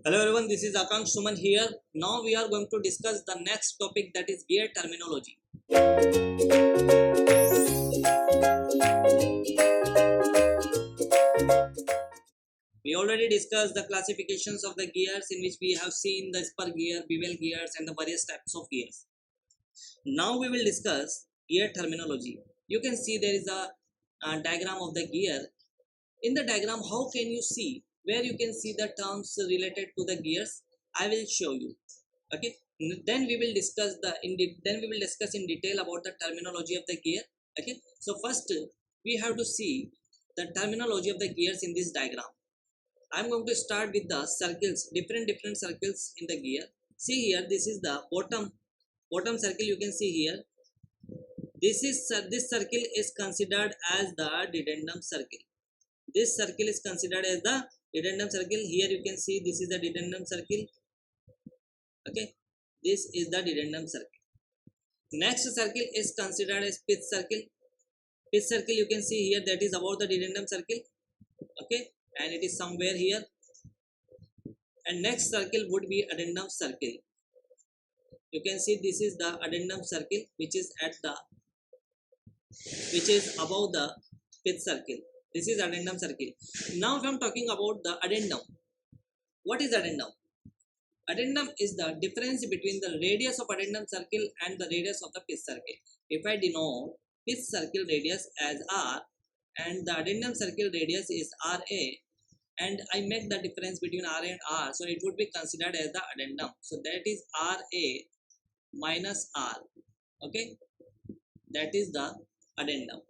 Hello everyone, this is Akansh Suman here. Now we are going to discuss the next topic, that is gear terminology. We already discussed the classifications of the gears, in which we have seen the spur gear, bevel gears and the various types of gears. Now we will discuss gear terminology. You can see there is a diagram of the gear. In the diagram, how can you see where you can see the terms related to the gears? I will show you. Okay, then we will discuss in detail about the terminology of the gear. Okay, so first we have to see the terminology of the gears in this diagram. I'm going to start with the circles, different circles in the gear. See here, this is the bottom circle. You can see here, this circle is considered as the dedendum circle. This circle is considered as the dedendum circle. Here you can see, this is the dedendum circle. Okay, this is the dedendum circle. Next circle is considered as pitch circle. Pitch circle you can see here, that is about the dedendum circle. Okay, and it is somewhere here. And next circle would be addendum circle. You can see this is the addendum circle, which is above the pitch circle. This is addendum circle. Now if I'm talking about the addendum, what is addendum? Addendum is the difference between the radius of addendum circle and the radius of the pitch circle. If I denote pitch circle radius as R and the addendum circle radius is RA, and I make the difference between R and R, so it would be considered as the addendum. So that is RA minus R. Okay, that is the addendum.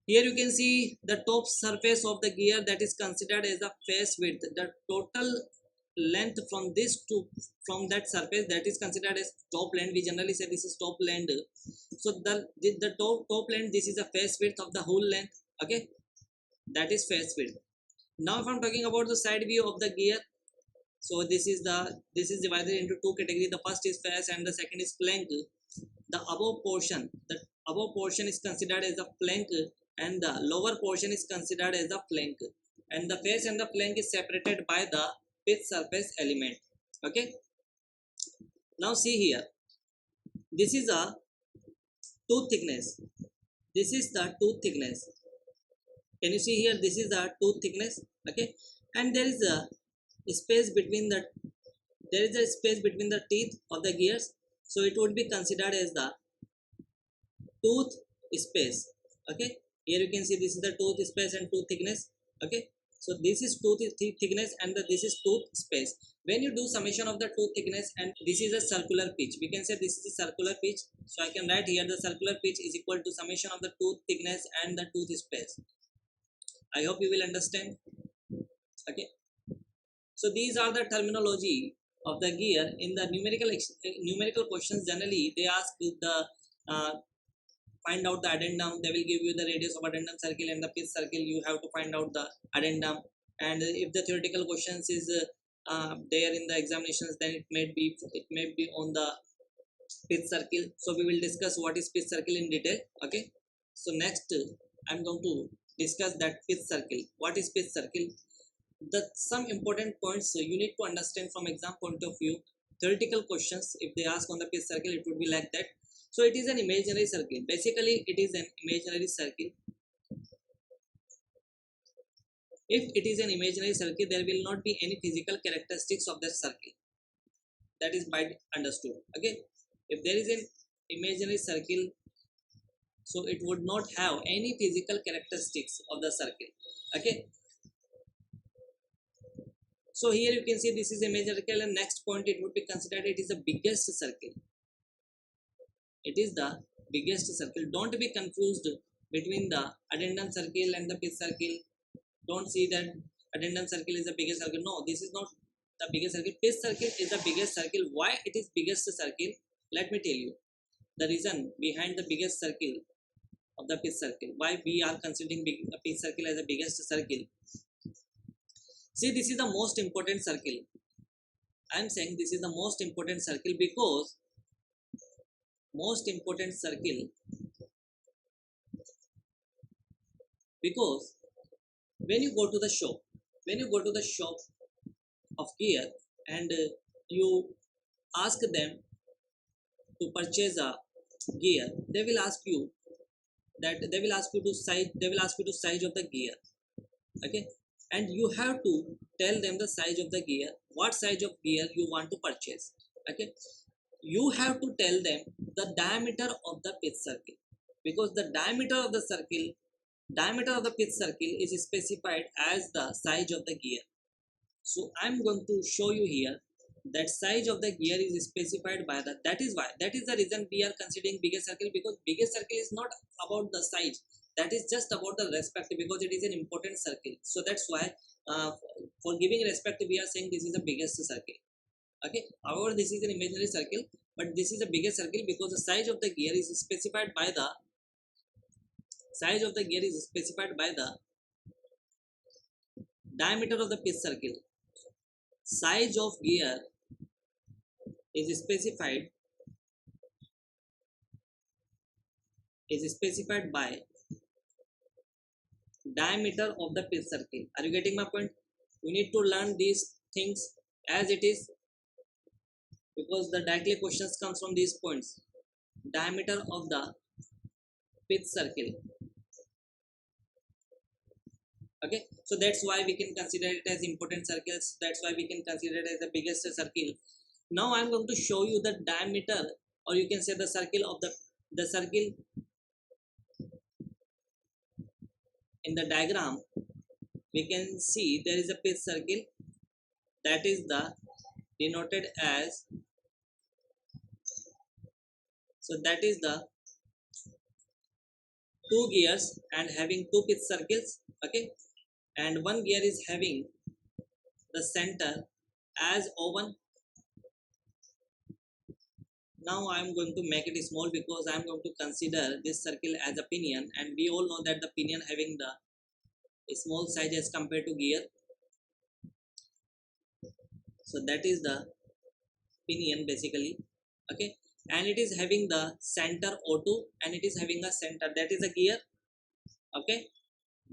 Here you can see the top surface of the gear, that is considered as the face width. The total length from that surface, that is considered as top length. We generally say this is top length. So the top length, this is the face width of the whole length. Okay, that is face width. Now if I'm talking about the side view of the gear, so this is divided into two categories. The first is face and the second is flank. The above portion is considered as a flank, and the lower portion is considered as a flank, and the face and the flank is separated by the pitch surface element. Okay, now see here, this is a tooth thickness. This is the tooth thickness. Can you see here, this is the tooth thickness. Okay, and there is a space between the teeth of the gears, so it would be considered as the tooth space. Okay, here you can see this is the tooth space and tooth thickness. Okay, so this is tooth thickness and this is tooth space. When you do summation of the tooth thickness, and this is a circular pitch, we can say this is a circular pitch. So I can write here the circular pitch is equal to summation of the tooth thickness and the tooth space. I hope you will understand. Okay, so these are the terminology of the gear. In the numerical questions, generally they ask the find out the addendum. They will give you the radius of addendum circle and the pitch circle. You have to find out the addendum. And if the theoretical questions is there in the examinations, then it may be on the pitch circle. So we will discuss what is pitch circle in detail. Okay, so next I'm going to discuss that pitch circle. What is pitch circle? Some important points you need to understand from exam point of view. Theoretical questions, if they ask on the pitch circle, it would be like that. So it is an imaginary circle. Basically, it is an imaginary circle. If it is an imaginary circle, there will not be any physical characteristics of that circle. That is by understood. Okay, if there is an imaginary circle, so it would not have any physical characteristics of the circle. Okay, so here you can see this is imaginary circle, and next point it would be considered it is the biggest circle. It is the biggest circle. Don't be confused between the addendum circle and the pitch circle. Don't see that addendum circle is the biggest circle. No, this is not the biggest circle. Pitch circle is the biggest circle. Why it is biggest circle? Let me tell you the reason behind the biggest circle of the pitch circle. Why we are considering pitch circle as the biggest circle? See, this is the most important circle. I am saying this is the most important circle because because when you go to the shop of gear, and you ask them to purchase a gear, they will ask you to size of the gear. Okay, and you have to tell them the size of the gear, what size of gear you want to purchase. Okay, you have to tell them the diameter of the pitch circle, because the diameter of the pitch circle is specified as the size of the gear. So I'm going to show you here that size of the gear is specified by the, that is the reason we are considering biggest circle, because biggest circle is not about the size, that is just about the respect, because it is an important circle. So that's why uh, for giving respect we are saying this is the biggest circle. Okay, however this is an imaginary circle, but this is the biggest circle because the size of the gear is specified by the diameter of the pitch circle. Size of gear is specified by diameter of the pitch circle. Are you getting my point? You need to learn these things as it is, because the directly questions comes from these points. Diameter of the pitch circle. Okay, so that's why we can consider it as important circles, that's why we can consider it as the biggest circle. Now I'm going to show you the diameter, or you can say the circle of the circle. In the diagram we can see there is a pitch circle, that is the denoted as, so that is the two gears and having two pitch circles. Okay, and one gear is having the center as O1. Now I am going to make it small because I am going to consider this circle as a pinion, and we all know that the pinion having the small size as compared to gear. So that is the pinion basically. Okay, and it is having the center O2, and it is having a center, that is a gear. Okay,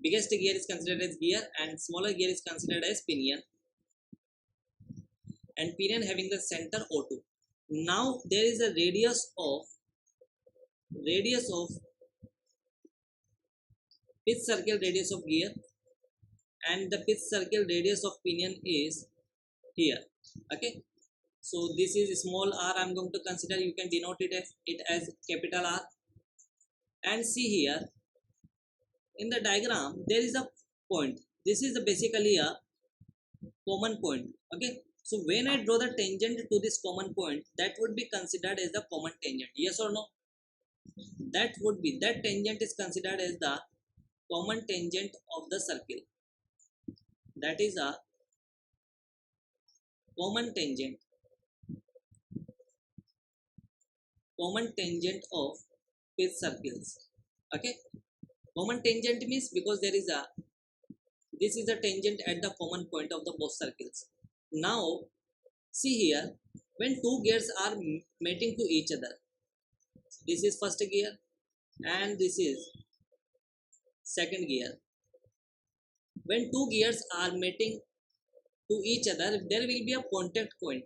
biggest gear is considered as gear and smaller gear is considered as pinion, and pinion having the center O2. Now there is a radius of pitch circle, radius of gear, and the pitch circle radius of pinion is here. Okay, so this is small r, I'm going to consider, you can denote it as capital R. And see here in the diagram there is a point, this is basically a common point. Okay, so when I draw the tangent to this common point, that would be considered as the common tangent, yes or no? That tangent is considered as the common tangent of the circle, that is a common tangent of pitch circles. Okay, common tangent means because this is a tangent at the common point of the both circles. Now see here, when two gears are mating to each other, this is first gear and this is second gear. When two gears are mating to each other, there will be a contact point.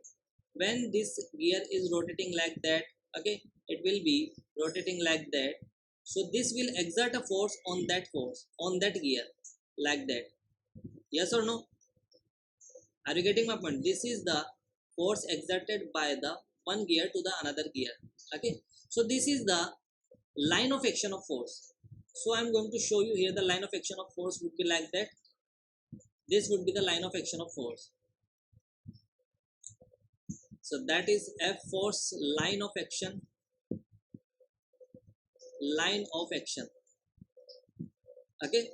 When this gear is rotating like that, okay, it will be rotating like that, so this will exert a force on that gear like that, yes or no? Are you getting my point? This is the force exerted by the one gear to the another gear. Okay, so this is the line of action of force. So I'm going to show you here the line of action of force would be like that. This would be the line of action of force. So that is F force, line of action. Okay,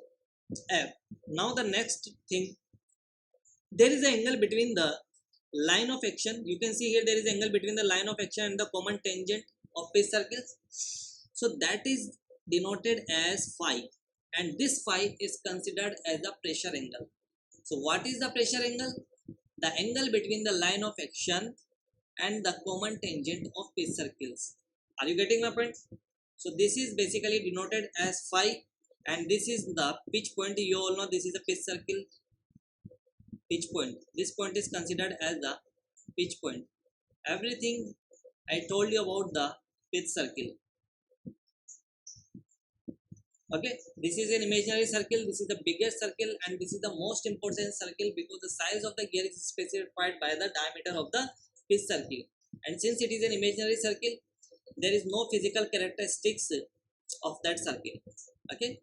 F. Now the next thing, there is an angle between the line of action. You can see here there is an angle between the line of action and the common tangent of pitch circles. So that is denoted as phi, and this phi is considered as the pressure angle. So what is the pressure angle? The angle between the line of action and the common tangent of pitch circles. Are you getting my point? So this is basically denoted as phi, and this is the pitch point. You all know this is a pitch circle. pitch point. This point is considered as the pitch point. Everything I told you about the pitch circle. Okay, this is an imaginary circle, this is the biggest circle, and this is the most important circle because the size of the gear is specified by the diameter of the pitch circle. And since it is an imaginary circle, there is no physical characteristics of that circle. Okay,